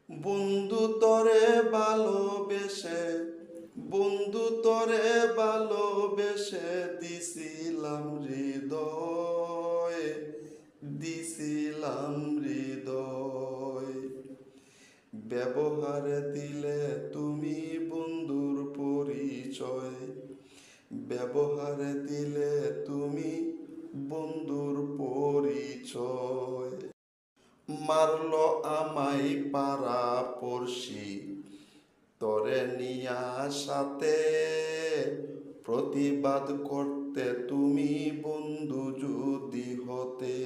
বন্ধু তরে ভালোবেসে বন্ধু তরে ভালোবেসে দিছিলাম হৃদয় ব্যবহার দিলে তুমি বন্ধুর পরিচয় ব্যবহার দিলে তুমি বন্ধুর পরিচয় মারলো আমায় পাড়া পড়শি তরে নিয়া সাথে প্রতিবাদ করতে তুমি বন্ধু যদি হতে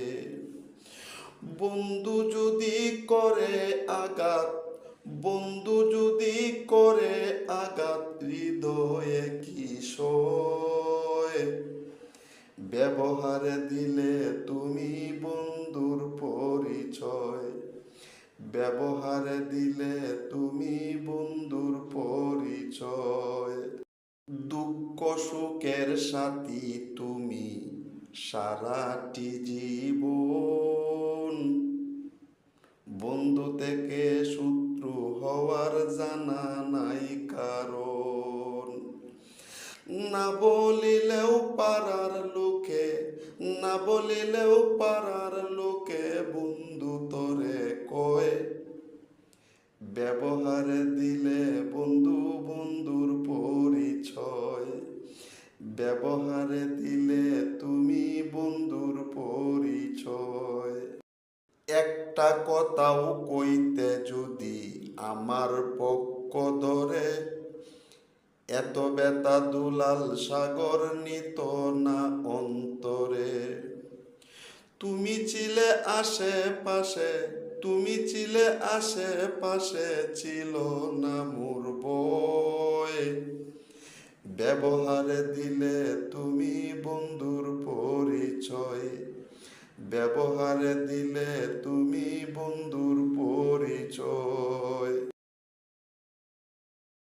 বন্ধু যদি করে আঘাত বন্ধু যদি করে আঘাত হৃদয়ে কি সয় ব্যবহার দিলে তুমি বন্ধুর পরিচয় ব্যবহার দিলে তুমি বন্ধুর পরিচয় দুঃখ সুখের সাথী তুমি সারাটি জীবন বন্ধু থেকে শত্রু হওয়ার জানা নাই কারণ না বলিলেও পাড়ার লোকে না বলিলেও পাড়ার লোকে বন্ধু তরে কয় ব্যবহার দিলে বন্ধু বন্ধুর পরিচয় ব্যবহার দিলে তুমি বন্ধুর পরিচয় একটা কথাও কইতে যদি আমার পক্ষ ধরে এত ব্যথা দুলাল সাগর নিত না অন্তরে তুমি ছিলে আশেপাশে তুমি ছিলে আশেপাশে ছিল না মোর বয় ব্যবহার দিলে তুমি বন্ধুর পরিচয় ব্যবহার দিলে তুমি বন্ধুর পরিচয়